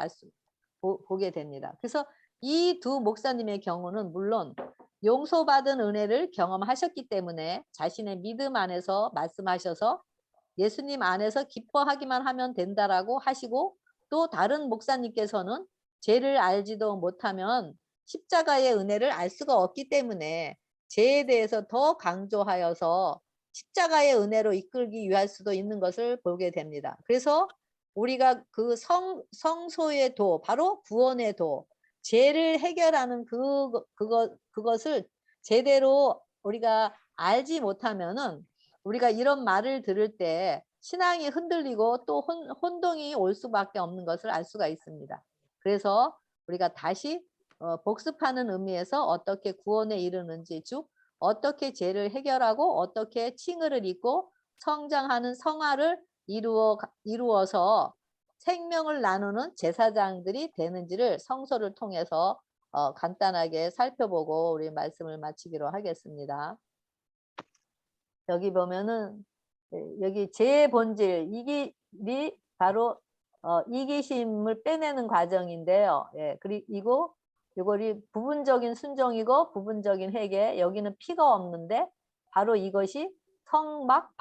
보게 됩니다. 그래서 이 두 목사님의 경우는 물론 용서받은 은혜를 경험하셨기 때문에 자신의 믿음 안에서 말씀하셔서 예수님 안에서 기뻐하기만 하면 된다라고 하시고 또 다른 목사님께서는 죄를 알지도 못하면 십자가의 은혜를 알 수가 없기 때문에 죄에 대해서 더 강조하여서 십자가의 은혜로 이끌기 위할 수도 있는 것을 보게 됩니다. 그래서 우리가 그 성소의 도, 바로 구원의 도, 죄를 해결하는 그것을 제대로 우리가 알지 못하면은 우리가 이런 말을 들을 때 신앙이 흔들리고 또 혼동이 올 수밖에 없는 것을 알 수가 있습니다. 그래서 우리가 다시 복습하는 의미에서 어떻게 구원에 이르는지 즉 어떻게 죄를 해결하고 어떻게 칭의를 입고 성장하는 성화를 이루어서 생명을 나누는 제사장들이 되는지를 성서를 통해서 간단하게 살펴보고 우리 말씀을 마치기로 하겠습니다. 여기 보면은 여기 죄의 본질 이기 바로 이기심을 빼내는 과정인데요. 예, 그리고 이거리 부분적인 순종이고 부분적인 회개. 여기는 피가 없는데 바로 이것이 성막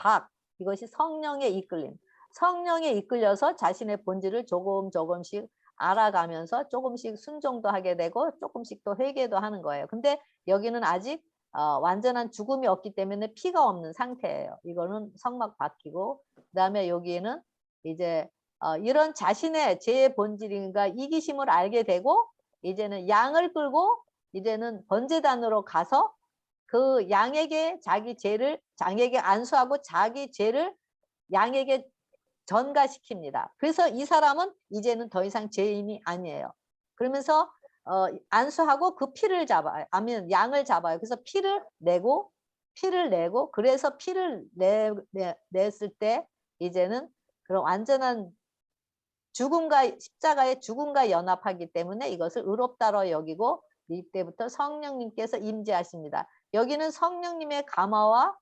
이것이 성령의 이끌림. 성령에 이끌려서 자신의 본질을 조금씩 알아가면서 조금씩 순종도 하게 되고 조금씩 또 회개도 하는 거예요. 근데 여기는 아직 완전한 죽음이 없기 때문에 피가 없는 상태예요. 이거는 성막 바뀌고, 그다음에 여기에는 이제 이런 자신의 죄의 본질인가 이기심을 알게 되고, 이제는 양을 끌고 이제는 번제단으로 가서 그 양에게 자기 죄를 양에게 안수하고 자기 죄를 양에게 전가시킵니다. 그래서 이 사람은 이제는 더 이상 죄인이 아니에요. 그러면서 안수하고 그 피를 잡아요. 아니면 양을 잡아요. 그래서 피를 내고 그래서 피를 냈을 때 이제는 그런 완전한 죽음과 십자가의 죽음과 연합하기 때문에 이것을 의롭다로 여기고 이때부터 성령님께서 임재하십니다. 여기는 성령님의 감화와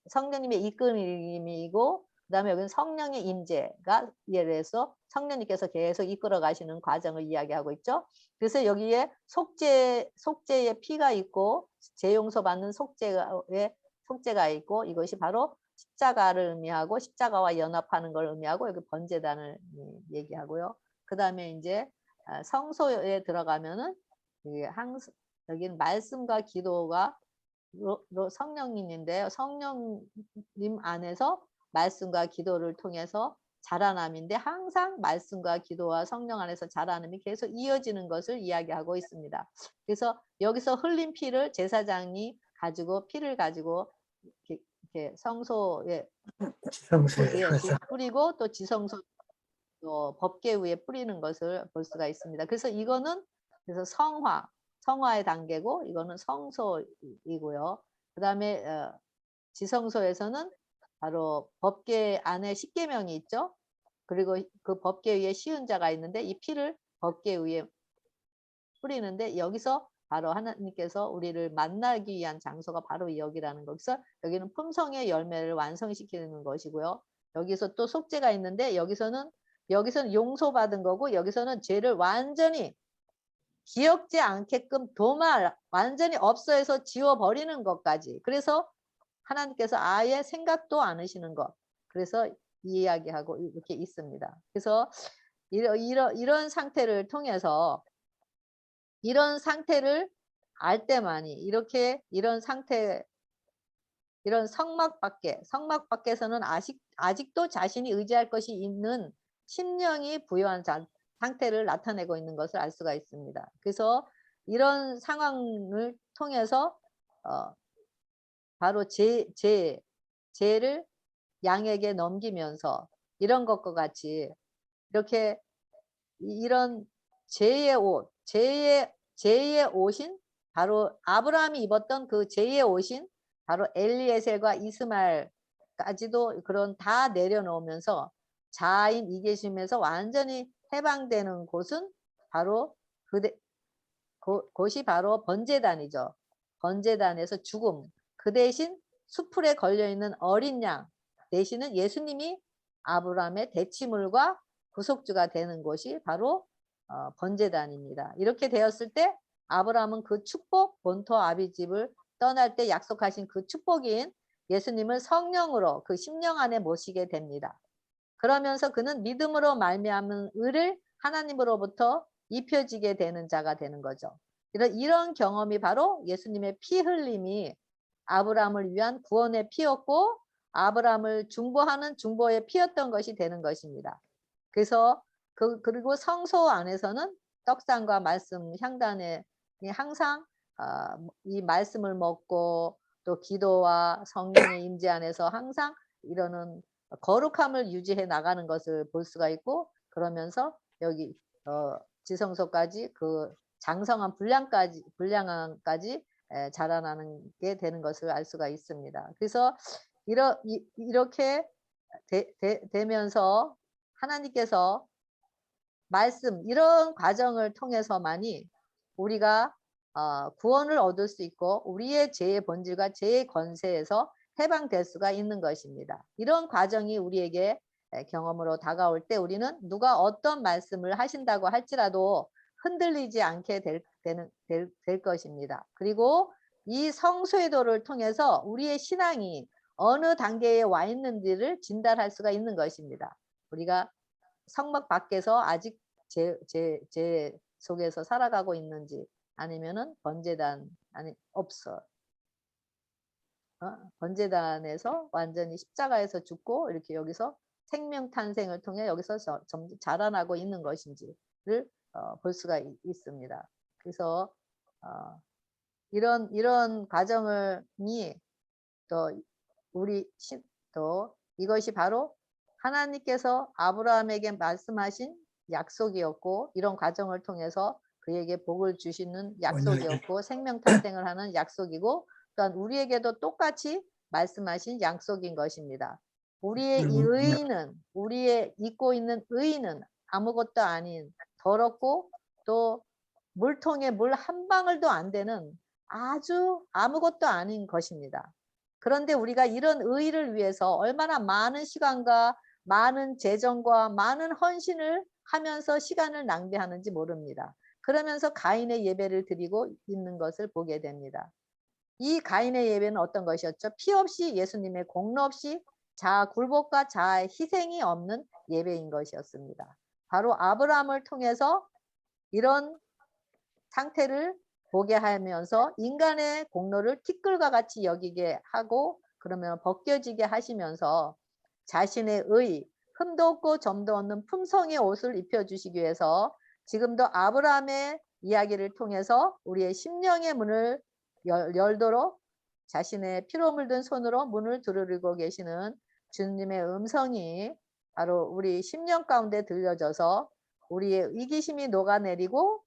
성령님의 이끌림이고, 그다음에 여기는 성령의 임재가 예를 들어서 성령님께서 계속 이끌어 가시는 과정을 이야기하고 있죠. 그래서 여기에 속죄의 피가 있고 죄 용서 받는 속죄가 있고, 이것이 바로 십자가를 의미하고 십자가와 연합하는 걸 의미하고, 여기 번제단을 얘기하고요. 그다음에 이제 성소에 들어가면은 여기는 말씀과 기도가 성령님인데요. 성령님 안에서 말씀과 기도를 통해서 자라남인데, 항상 말씀과 기도와 성령 안에서 자라남이 계속 이어지는 것을 이야기하고 있습니다. 그래서 여기서 흘린 피를 제사장이 가지고 피를 가지고 이렇게 성소에 지성소에 가서 뿌리고 또 지성소 또 법궤 위에 뿌리는 것을 볼 수가 있습니다. 그래서 이거는 그래서 성화의 단계고, 이거는 성소이고요. 그다음에 지성소에서는 바로 법궤 안에 십계명이 있죠. 그리고 그 법궤 위에 시은자가 있는데 이 피를 법궤 위에 뿌리는데, 여기서 바로 하나님께서 우리를 만나기 위한 장소가 바로 여기라는 거기서 여기는 품성의 열매를 완성시키는 것이고요. 여기서 또 속죄가 있는데 여기서는 용서받은 거고, 여기서는 죄를 완전히 기억지 않게끔 완전히 없어해서 지워버리는 것까지. 그래서 하나님께서 아예 생각도 않으시는 것. 그래서 이야기하고 이렇게 있습니다. 그래서 이런 상태를 통해서 이런 상태를 알 때만이 이렇게 이런 성막 밖에서는 아직도 자신이 의지할 것이 있는 심령이 부여한 상태를 나타내고 있는 것을 알 수가 있습니다. 그래서 이런 상황을 통해서 바로 죄를 양에게 넘기면서 이런 것과 같이 이렇게 이런 죄의 옷인 바로 아브라함이 입었던 그 죄의 옷인 바로 엘리에셀과 이스마엘까지도 그런 다 내려놓으면서 자아인 이계심에서 완전히 해방되는 곳은 바로 곳이 바로 번제단이죠. 번제단에서 죽음. 그 대신 수풀에 걸려있는 어린 양 대신은 예수님이 아브라함의 대치물과 구속주가 되는 곳이 바로 번제단입니다. 이렇게 되었을 때 아브라함은 그 축복, 본토 아비집을 떠날 때 약속하신 그 축복인 예수님을 성령으로 그 심령 안에 모시게 됩니다. 그러면서 그는 믿음으로 말미암은 의를 하나님으로부터 입혀지게 되는 자가 되는 거죠. 이런 경험이 바로 예수님의 피 흘림이 아브라함을 위한 구원의 피였고, 아브라함을 중보하는 중보의 피였던 것이 되는 것입니다. 그래서 그리고 성소 안에서는 떡상과 말씀 향단에 항상 이 말씀을 먹고 또 기도와 성령의 임재 안에서 항상 이러는 거룩함을 유지해 나가는 것을 볼 수가 있고, 그러면서 여기 지성소까지 그 장성한 분량까지 자라나는 게 되는 것을 알 수가 있습니다. 그래서 이렇게 되면서 하나님께서 이런 과정을 통해서만이 우리가 구원을 얻을 수 있고 우리의 죄의 본질과 죄의 권세에서 해방될 수가 있는 것입니다. 이런 과정이 우리에게 경험으로 다가올 때 우리는 누가 어떤 말씀을 하신다고 할지라도 흔들리지 않게 될 것입니다. 그리고 이 성수의도를 통해서 우리의 신앙이 어느 단계에 와 있는지를 진단할 수가 있는 것입니다. 우리가 성막 밖에서 아직 제 속에서 살아가고 있는지, 아니면은 번제단 없어. 번제단에서 완전히 십자가에서 죽고 이렇게 여기서 생명 탄생을 통해 여기서 자라나고 있는 것인지를 볼 수가 있습니다. 그래서 이런 과정을 또 또 이것이 바로 하나님께서 아브라함에게 말씀하신 약속이었고, 이런 과정을 통해서 그에게 복을 주시는 약속이었고 생명 탄생을 하는 약속이고, 또한 우리에게도 똑같이 말씀하신 약속인 것입니다. 우리의 이 의인은, 우리의 잊고 있는 의인은 아무것도 아닌 더럽고 또 물통에 물 한 방울도 안 되는 아주 아무것도 아닌 것입니다. 그런데 우리가 이런 의의를 위해서 얼마나 많은 시간과 많은 재정과 많은 헌신을 하면서 시간을 낭비하는지 모릅니다. 그러면서 가인의 예배를 드리고 있는 것을 보게 됩니다. 이 가인의 예배는 어떤 것이었죠? 피 없이, 예수님의 공로 없이 자아 굴복과 자아의 희생이 없는 예배인 것이었습니다. 바로 아브라함을 통해서 이런 상태를 보게 하면서 인간의 공로를 티끌과 같이 여기게 하고, 그러면 벗겨지게 하시면서 자신의 흠도 없고 점도 없는 품성의 옷을 입혀주시기 위해서 지금도 아브라함의 이야기를 통해서 우리의 심령의 문을 열도록 자신의 피로 물든 손으로 문을 두드리고 계시는 주님의 음성이 바로 우리 심령 가운데 들려져서 우리의 이기심이 녹아내리고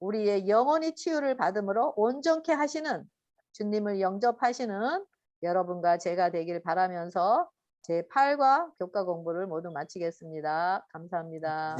우리의 영혼이 치유를 받음으로 온전케 하시는 주님을 영접하시는 여러분과 제가 되길 바라면서 제8과 교과 공부를 모두 마치겠습니다. 감사합니다.